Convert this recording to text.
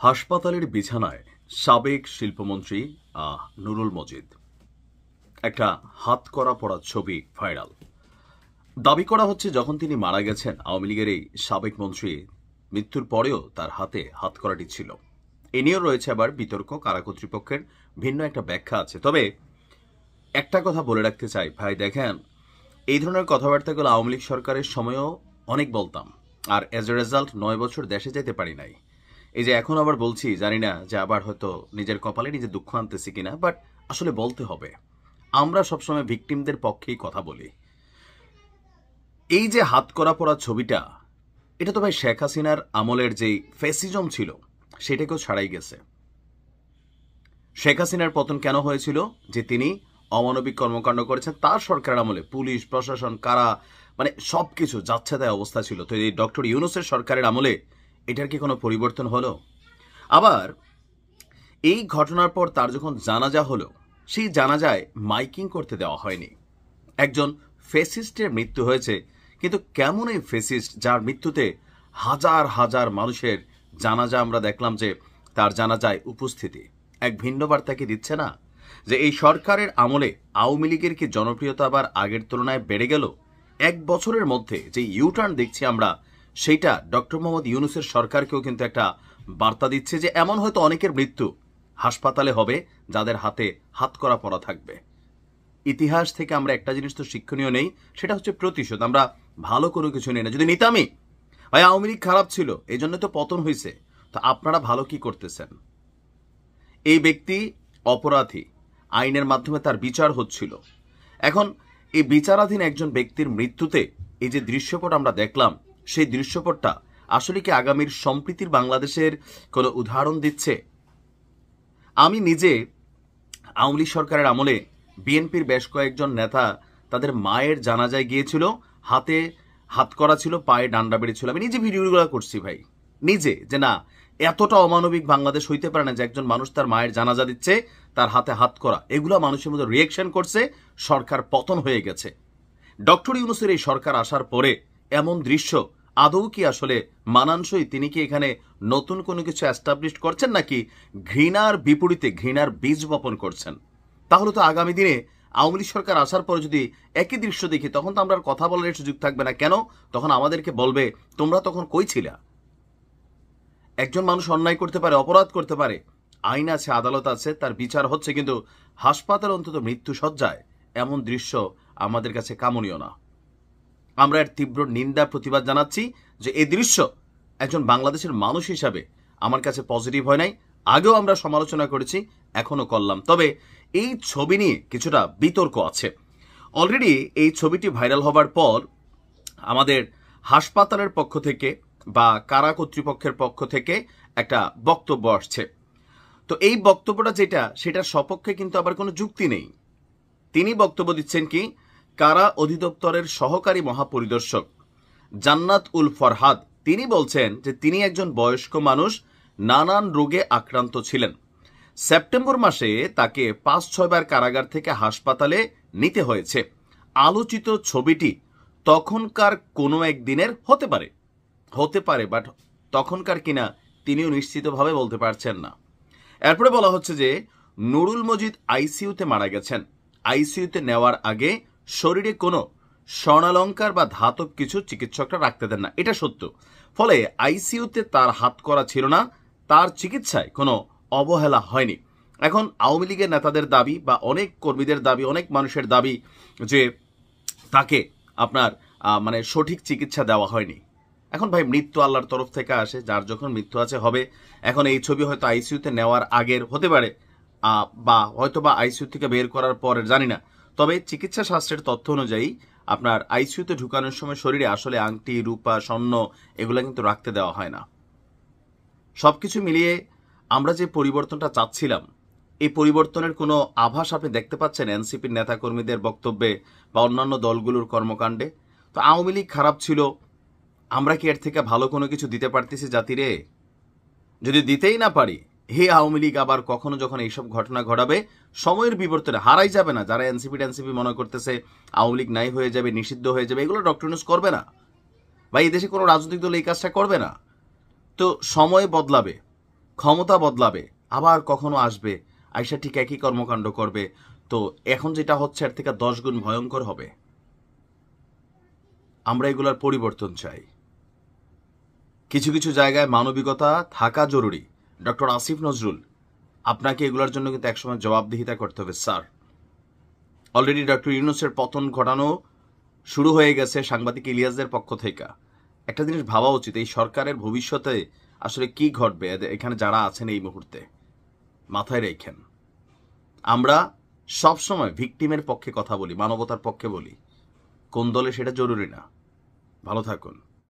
হাসপাতালের বিছানায় সাবেক শিল্পমন্ত্রী নুরুল মজিদ। একটা হাতকড়া পড়া ছবি ভাইরাল। দাবি করা হচ্ছে যখন তিনি মারা গেছেন আওয়ামী লীগের এই সাবেক মন্ত্রী, মৃত্যুর পরেও তার হাতে হাতকড়াটি ছিল। এ নিয়েও রয়েছে আবার বিতর্ক, কারা কর্তৃপক্ষের ভিন্ন একটা ব্যাখ্যা আছে। তবে একটা কথা বলে রাখতে চাই ভাই, দেখেন, এই ধরনের কথাবার্তাগুলো আওয়ামী লীগ সরকারের সময়ও অনেক বলতাম, আর এজ এ রেজাল্ট 9 বছর দেশে যেতে পারি নাই। এই যে এখন আবার বলছি, জানি না যে আবার হয়তো নিজের কপালে নিজে দুঃখ আনতেছি কিনা, বাট আসলে বলতে হবে। আমরা সবসময় ভিকটিমদের পক্ষেই কথা বলি। এই যে হাতকড়া পড়া ছবিটা, এটা তো ভাই শেখ হাসিনার আমলের যেই ফ্যাসিজম ছিল সেটাকেও ছাড়াই গেছে। শেখ হাসিনার পতন কেন হয়েছিল? যে তিনি অমানবিক কর্মকাণ্ড করেছেন। তার সরকারের আমলে পুলিশ প্রশাসন, কারা, মানে সবকিছু যাচ্ছে তাই অবস্থা ছিল। তো এই ডক্টর ইউনূসের সরকারের আমলে এটার কি কোনো পরিবর্তন হলো? আবার এই ঘটনার পর তার যখন জানাজা হলো, সেই জানাজায় মাইকিং করতে দেওয়া হয়নি। একজন ফেসিস্টের মৃত্যু হয়েছে, কিন্তু কেমন এই ফেসিস্ট যার মৃত্যুতে হাজার হাজার মানুষের জানাজা আমরা দেখলাম যে তার জানাজায় উপস্থিতি এক ভিন্ন বার্তা কি দিচ্ছে না? যে এই সরকারের আমলে আওয়ামী লীগের কি জনপ্রিয়তা আবার আগের তুলনায় বেড়ে গেল? 1 বছরের মধ্যে যে ইউটার্ন দেখছি আমরা, সেইটা ডক্টর মোহাম্মদ ইউনূসের সরকারকেও কিন্তু একটা বার্তা দিচ্ছে যে এমন হয়তো অনেকের মৃত্যু হাসপাতালে হবে যাদের হাতে হাতকড়া পরা থাকবে। ইতিহাস থেকে আমরা একটা জিনিস তো শিক্ষণীয় নেই, সেটা হচ্ছে প্রতিশোধ। আমরা ভালো কোনো কিছু নেই না। যদি নিতামই ভাই আওয়ামী লীগ খারাপ ছিল এই জন্য তো পতন হয়েছে, তো আপনারা ভালো কি করতেছেন? এই ব্যক্তি অপরাধী, আইনের মাধ্যমে তার বিচার হচ্ছিল। এখন এই বিচারাধীন একজন ব্যক্তির মৃত্যুতে এই যে দৃশ্যপট আমরা দেখলাম, সেই দৃশ্যপটটা আসলে কি আগামীর সম্প্রীতির বাংলাদেশের কোনো উদাহরণ দিচ্ছে? আমি নিজে আওয়ামী লীগ সরকারের আমলে বিএনপির বেশ কয়েকজন নেতা তাদের মায়ের জানাজায় গিয়েছিল, হাতে হাতকড়া ছিল, পায়ে ডান্ডা বেড়েছিল। আমি নিজে ভিডিওগুলো করছি ভাই, নিজে, যে না, এতটা অমানবিক বাংলাদেশ হইতে পারে না যে একজন মানুষ তার মায়ের জানাজা দিচ্ছে, তার হাতে হাতকড়া। এগুলো মানুষের মধ্যে রিয়েকশন করছে, সরকার পতন হয়ে গেছে। ডক্টর ইউনূসের এই সরকার আসার পরে এমন দৃশ্য আদৌ কি আসলে মানানসই? তিনি কি এখানে নতুন কোনো কিছু এস্টাবলিশ করছেন, নাকি ঘৃণার বিপরীতে ঘৃণার বীজ বপন করছেন? তাহলে তো আগামী দিনে আওয়ামী লীগ সরকার আসার পরে যদি একই দৃশ্য দেখি, তখন তো আমরা কথা বলার সুযোগ থাকবে না। কেন? তখন আমাদেরকে বলবে তোমরা তখন কই ছিলা? একজন মানুষ অন্যায় করতে পারে, অপরাধ করতে পারে, আইন আছে, আদালত আছে, তার বিচার হচ্ছে, কিন্তু হাসপাতাল অন্তত মৃত্যু সজ্জায় এমন দৃশ্য আমাদের কাছে কামনীয় না। আমরা এর তীব্র নিন্দা প্রতিবাদ জানাচ্ছি যে এই দৃশ্য একজন বাংলাদেশের মানুষ হিসাবে আমার কাছে পজিটিভ হয় নাই। আগেও আমরা সমালোচনা করেছি, এখনো করলাম। তবে এই ছবি নিয়ে কিছুটা বিতর্ক আছে। অলরেডি এই ছবিটি ভাইরাল হবার পর আমাদের হাসপাতালের পক্ষ থেকে বা কারা কর্তৃপক্ষের পক্ষ থেকে একটা বক্তব্য আসছে। তো এই বক্তব্যটা যেটা, সেটার সপক্ষে কিন্তু আবার কোনো যুক্তি নেই। তিনি বক্তব্য দিচ্ছেন কি, কারা অধিদপ্তরের সহকারী মহাপরিদর্শক জান্নাত উল ফরহাদ, তিনি বলছেন যে তিনি একজন বয়স্ক মানুষ, নানান রোগে আক্রান্ত ছিলেন। সেপ্টেম্বর মাসে তাকে 5-6 বার কারাগার থেকে হাসপাতালে নিতে হয়েছে। আলোচিত ছবিটি তখনকার কোনো একদিনের হতে পারে, বাট তখনকার কিনা তিনিও নিশ্চিতভাবে বলতে পারছেন না। এরপরে বলা হচ্ছে যে নুরুল মজিদ আইসিইউতে মারা গেছেন। আইসিইউতে নেওয়ার আগে শরীরে কোনো স্বর্ণালঙ্কার বা ধাতব কিছু চিকিৎসকরা রাখতে দেন না, এটা সত্য। ফলে আইসিইউতে তার হাতকড়া ছিল না, তার চিকিৎসায় কোনো অবহেলা হয়নি। এখন আওয়ামী লীগের নেতাদের দাবি বা অনেক কর্মীদের দাবি, অনেক মানুষের দাবি যে তাকে আপনার মানে সঠিক চিকিৎসা দেওয়া হয়নি। এখন ভাই, মৃত্যু আল্লাহর তরফ থেকে আসে, যার যখন মৃত্যু আছে হবে। এখন এই ছবি হয়তো আইসিইউতে নেওয়ার আগের হতে পারে, বা হয়তো বা আইসিইউ থেকে বের করার পরের, জানি না। তবে চিকিৎসা শাস্ত্রের তথ্য অনুযায়ী আপনার আইসিইউতে ঢুকানোর সময় শরীরে আসলে আংটি, রূপা, স্বর্ণ এগুলো কিন্তু রাখতে দেওয়া হয় না। সবকিছু মিলিয়ে আমরা যে পরিবর্তনটা চাচ্ছিলাম, এই পরিবর্তনের কোনো আভাস আপনি দেখতে পাচ্ছেন এনসিপির নেতাকর্মীদের বক্তব্যে বা অন্যান্য দলগুলোর কর্মকাণ্ডে? তো আওয়ামী লীগ খারাপ ছিল, আমরা কি এর থেকে ভালো কোনো কিছু দিতে পারতেছি জাতিরে? যদি দিতেই না পারি, হে আওয়ামী লীগ আবার কখনো যখন এইসব ঘটনা ঘটাবে, সময়ের বিবর্তনে হারাই যাবে না। যারা এনসিপি মনে করতেছে আওয়ামী লীগ নাই হয়ে যাবে, নিষিদ্ধ হয়ে যাবে, এগুলো ডক্টর ইউনূস করবে না ভাই। এই দেশে কোনো রাজনৈতিক দল এই কাজটা করবে না। তো সময় বদলাবে, ক্ষমতা বদলাবে, আবার কখনো আসবে, আইসা ঠিক একই কর্মকাণ্ড করবে। তো এখন যেটা হচ্ছে এর থেকে 10 গুণ ভয়ঙ্কর হবে। আমরা এগুলার পরিবর্তন চাই। কিছু কিছু জায়গায় মানবিকতা থাকা জরুরি। ডক্টর আসিফ নজরুল, আপনাকে এগুলোর জন্য কিন্তু একসময় জবাবদিহিতা করতে হবে স্যার। অলরেডি ডক্টর ইউনূসের পতন ঘটানো শুরু হয়ে গেছে সাংবাদিক ইলিয়াসদের পক্ষ থেকে। একটা জিনিস ভাবা উচিত, এই সরকারের ভবিষ্যতে আসলে কি ঘটবে এখানে যারা আছেন এই মুহূর্তে, মাথায় রেখেন। আমরা সবসময় ভিকটিমের পক্ষে কথা বলি, মানবতার পক্ষে বলি, কোন দলে সেটা জরুরি না। ভালো থাকুন।